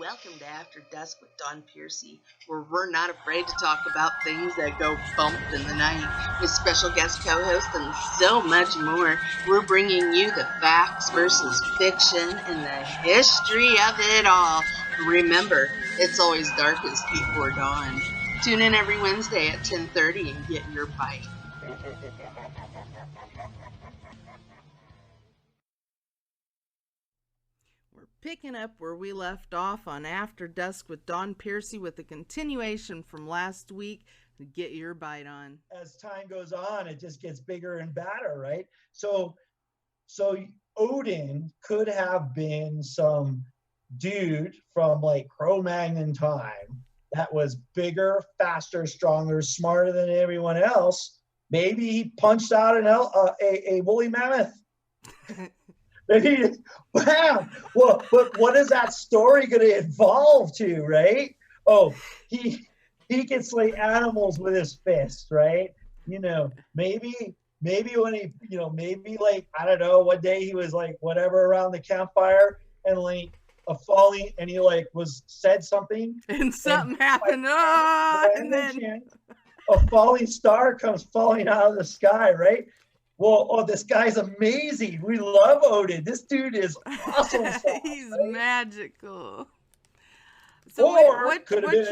Welcome to After Dusk with Don Piercy, where we're not afraid to talk about things that go bump in the night, with special guest co-hosts and so much more. We're bringing you the facts versus fiction and the history of it all. Remember, it's always darkest before dawn. Tune in every Wednesday at 10:30 and get your bite. Picking up where we left off on After Dusk with Don Piercy with a continuation from last week to get your bite on. As time goes on, it just gets bigger and badder, right? So Odin could have been some dude from like Cro-Magnon time that was bigger, faster, stronger, smarter than everyone else. Maybe he punched out a woolly mammoth. Maybe, wow. Well, but what is that story going to evolve to, right? Oh, he can slay animals with his fist, right? Maybe when he, maybe like, I don't know, one day he was like whatever around the campfire and like and he like said something and something happened. And then a falling star comes falling out of the sky, right? Well, this guy's amazing. We love Odin. This dude is awesome. He's magical. So what's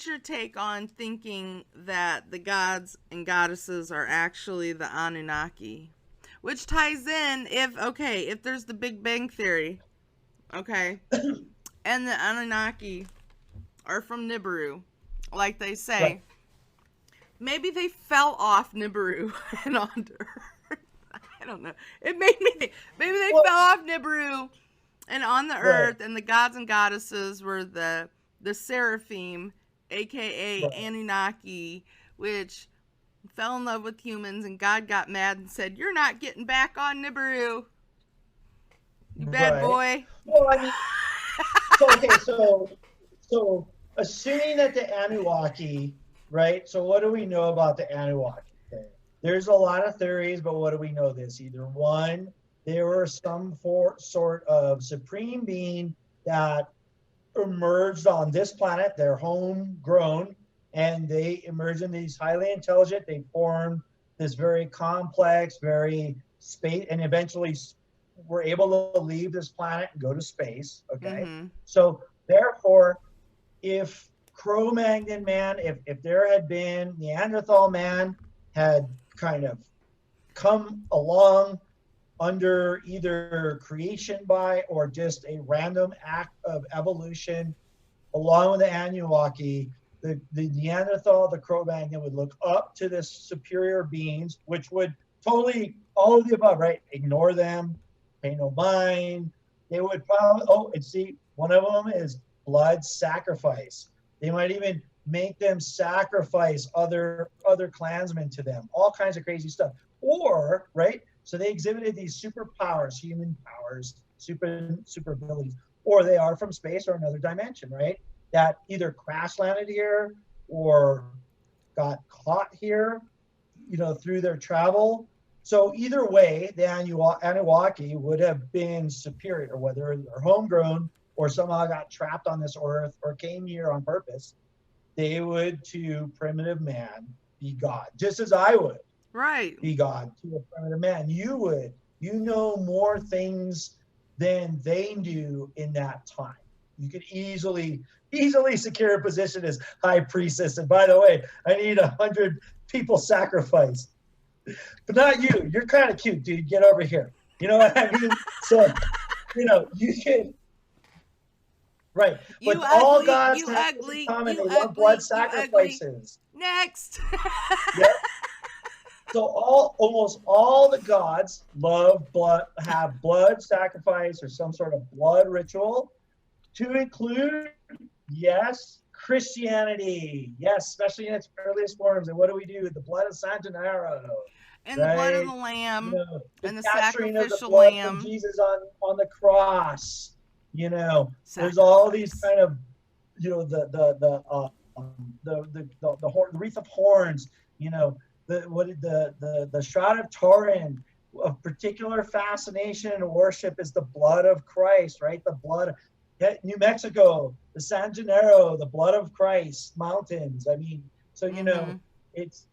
your take on thinking that the gods and goddesses are actually the Anunnaki? Which ties in if there's the Big Bang Theory, okay, and the Anunnaki are from Nibiru, like they say. Right. Maybe they fell off Nibiru and onto Earth. I don't know. It made me think. Maybe they fell off Nibiru and on the Earth, and the gods and goddesses were the Seraphim, a.k.a. Anunnaki, which fell in love with humans, and God got mad and said, "You're not getting back on Nibiru, you bad boy." Well, I mean, so assuming that the Anunnaki, right? So what do we know about the Anunnaki? Okay. There's a lot of theories, but what do we know this? Either one, there were some sort of supreme being that emerged on this planet. They're homegrown, and they emerged in these highly intelligent. They formed this very complex, very space, and eventually were able to leave this planet and go to space. Okay, So therefore, if Cro-Magnon man, if there had been Neanderthal man had kind of come along under either creation by or just a random act of evolution along with the Anunnaki, the Neanderthal, the Cro-Magnon would look up to this superior beings, which would totally, all of the above, right? Ignore them, pay no mind. They would probably, one of them is blood sacrifice. They might even make them sacrifice other clansmen to them, all kinds of crazy stuff. Or, right, so they exhibited these superpowers, human powers, super abilities, or they are from space or another dimension, right, that either crash landed here or got caught here, through their travel. So either way, the Anunnaki would have been superior, whether they're homegrown or somehow got trapped on this earth or came here on purpose. They would, to primitive man, be God, just as I would be God to a primitive man. You would. You know more things than they knew in that time. You could easily secure a position as high priestess. And by the way, I need 100 people sacrificed. But not you. You're kind of cute, dude. Get over here. You know what I mean? So, you can... Right. But all gods have in common. They love blood sacrifices. Next. Yep. So almost all the gods love blood, have blood sacrifice or some sort of blood ritual, to include, yes, Christianity. Yes, especially in its earliest forms. And what do we do with the blood of Santa Nero? And the blood of the lamb, and the sacrificial of the lamb. Jesus on the cross. There's all these kind of, the wreath of horns, the shroud of Turin, of particular fascination and worship is the blood of Christ, right? The blood. New Mexico, the San Gennaro, the blood of Christ mountains. I mean, so you know, it's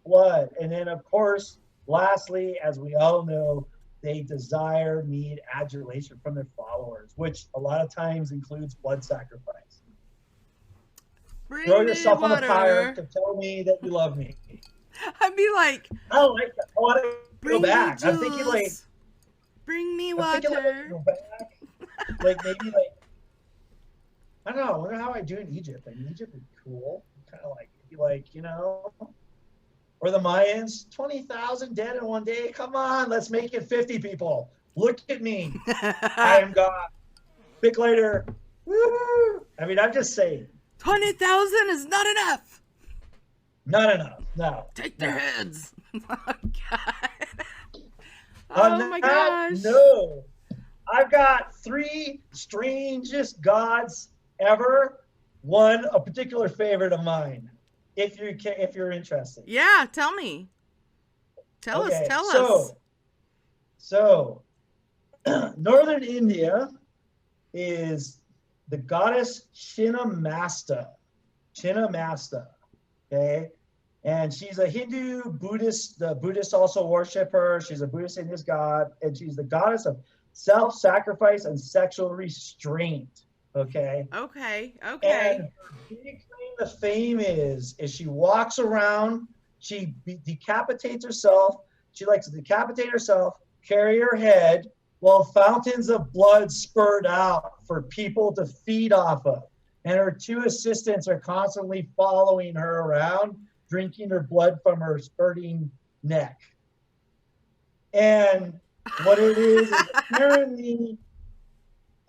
blood. And then of course, lastly, as we all know, they desire, need adulation from their followers, which a lot of times includes blood sacrifice. Throw yourself on the fire to tell me that you love me. I'd be like, I don't like that. I want to go back. I'm thinking like, bring me water. Go back. Like maybe like, I don't know. I wonder how I do in Egypt. I mean, Egypt would be cool. Kind of like, you know, or the Mayans, 20,000 dead in one day. Come on, let's make it 50 people. Look at me. I am God. Pick later. Woo! I mean, I'm just saying. 20,000 is not enough. Not enough. No. Take their heads. Oh, God. Oh, my gosh. No. I've got 3 strangest gods ever. One, a particular favorite of mine. If you're interested. Yeah, tell me. Tell us. So, northern India is the goddess Chinnamasta. Okay? And she's a Hindu Buddhist. The Buddhists also worship her. She's a Buddhist Hindu god, and she's the goddess of self-sacrifice and sexual restraint. Okay. And her big claim to fame is she walks around, she decapitates herself. She likes to decapitate herself, carry her head, while fountains of blood spurt out for people to feed off of. And her 2 assistants are constantly following her around, drinking her blood from her spurting neck. And what it is apparently,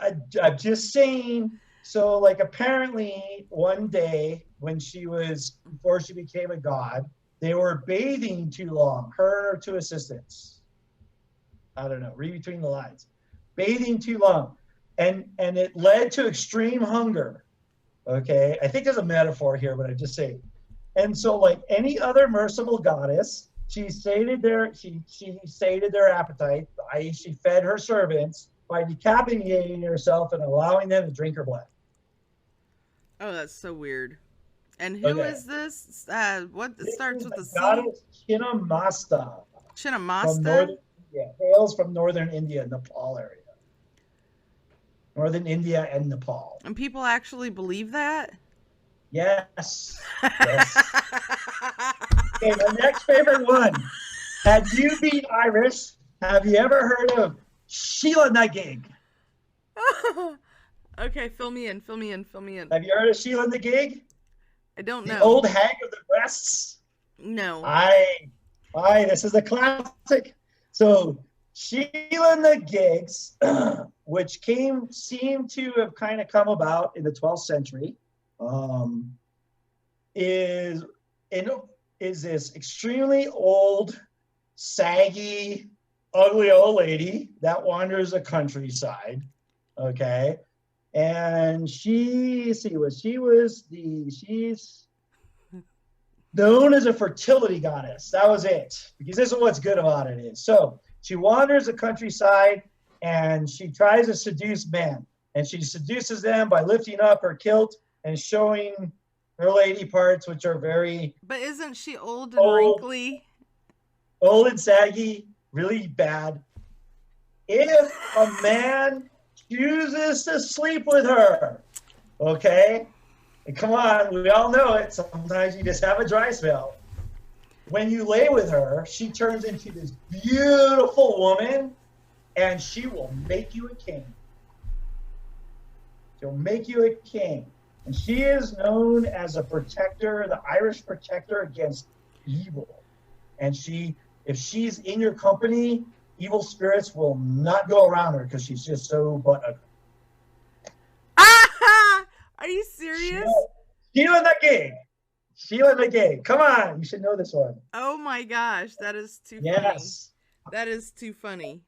I'm just saying, so like apparently one day before she became a god, they were bathing too long, her and her 2 assistants. I don't know, read between the lines. Bathing too long. And it led to extreme hunger. Okay, I think there's a metaphor here, but I just say. And so like any other merciful goddess, she sated their appetite, i.e. she fed her servants by decapitating herself and allowing them to drink her blood. Oh, that's so weird. And who is this? What starts with the C? Goddess Chinnamasta. Chinnamasta? Hails from northern India, Nepal area. Northern India and Nepal. And people actually believe that? Yes. Okay, my next favorite one. Had you been Irish, have you ever heard of Sheila Nagig? Okay, fill me in. Have you heard of Sheila Nagig? I don't know. The old hag of the breasts? No. Aye, this is a classic. So Sheila Nagigs, which seemed to have kind of come about in the 12th century, is this extremely old, saggy, ugly old lady that wanders the countryside. Okay, and she's known as a fertility goddess. That was it, because this is what's good about it is. So she wanders the countryside and she tries to seduce men, and she seduces them by lifting up her kilt and showing her lady parts, which are very. But isn't she old and wrinkly? Old and saggy, really bad. If a man chooses to sleep with her, okay? And come on, we all know it. Sometimes you just have a dry spell. When you lay with her, she turns into this beautiful woman, and she will make you a king. She'll make you a king. And she is known as a protector, the Irish protector against evil. And if she's in your company, evil spirits will not go around her because she's just so butt ugly. Are you serious? Sheila Nagig. Come on, you should know this one. Oh my gosh, that is too funny. Yes. That is too funny.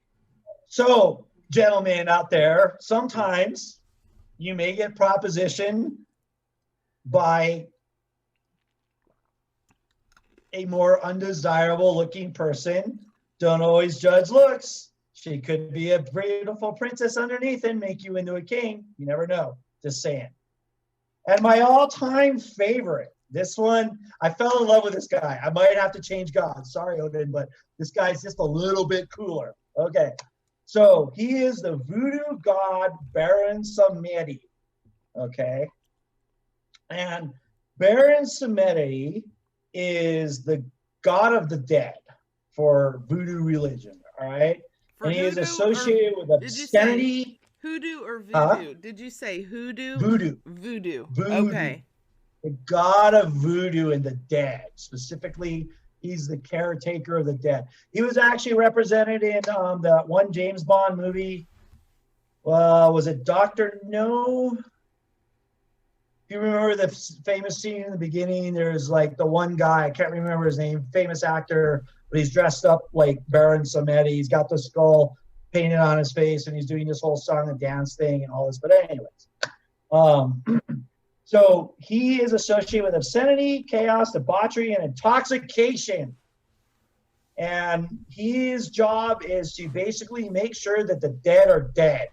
So, gentlemen out there, sometimes you may get propositioned by a more undesirable looking person Don't always judge looks. She could be a beautiful princess underneath and make you into a king. You never know. Just saying. And my all-time favorite, this one, I fell in love with this guy. I might have to change gods. Sorry, Odin, but this guy's just a little bit cooler. Okay. So he is the voodoo god Baron Samedi. Okay. And Baron Samedi is the god of the dead for voodoo religion. All right. For and he is hoodoo associated with obscenity. Hoodoo or voodoo? Did you say hoodoo? Voodoo. Voodoo. Voodoo. Okay. The god of voodoo and the dead. Specifically, he's the caretaker of the dead. He was actually represented in the one James Bond movie. Was it Dr. No? If you remember the famous scene in the beginning, there's like the one guy, I can't remember his name, famous actor, but he's dressed up like Baron Samedi. He's got the skull painted on his face, and he's doing this whole song and dance thing and all this. But anyways, so he is associated with obscenity, chaos, debauchery, and intoxication. And his job is to basically make sure that the dead are dead.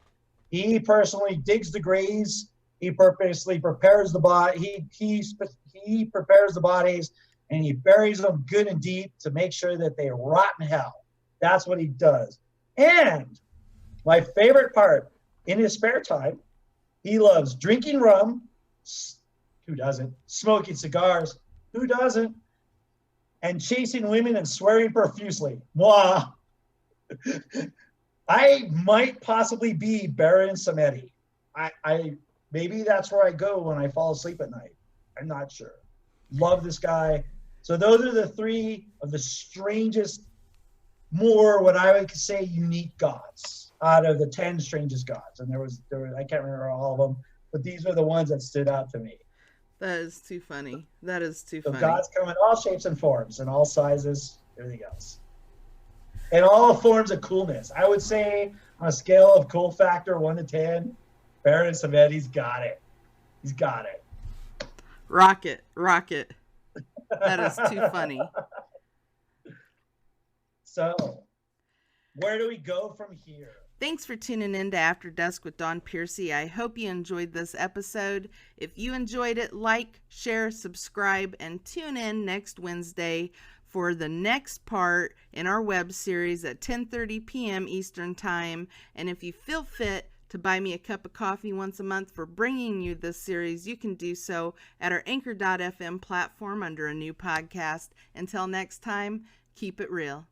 He personally digs the graves. He purposely prepares the body. He prepares the bodies, and he buries them good and deep to make sure that they rot in hell. That's what he does. And my favorite part, in his spare time, he loves drinking rum. Who doesn't? Smoking cigars. Who doesn't? And chasing women and swearing profusely. Mwah. I might possibly be Baron Samedi. I maybe that's where I go when I fall asleep at night. I'm not sure. Love this guy. So those are the three of the strangest, more what I would say unique gods out of the 10 strangest gods. And there was I can't remember all of them, but these are the ones that stood out to me. That is too funny. That is too So funny. gods come in all shapes and forms and all sizes, everything else. And all forms of coolness. I would say on a scale of cool factor 1 to 10, Baron Samedi's got it. He's got it. Rocket. That is too funny. So, where do we go from here? Thanks for tuning in to After Dusk with Dawn Piercy. I hope you enjoyed this episode. If you enjoyed it, like, share, subscribe, and tune in next Wednesday for the next part in our web series at 10:30 p.m. Eastern Time. And if you feel fit to buy me a cup of coffee once a month for bringing you this series, you can do so at our Anchor.fm platform under a new podcast. Until next time, keep it real.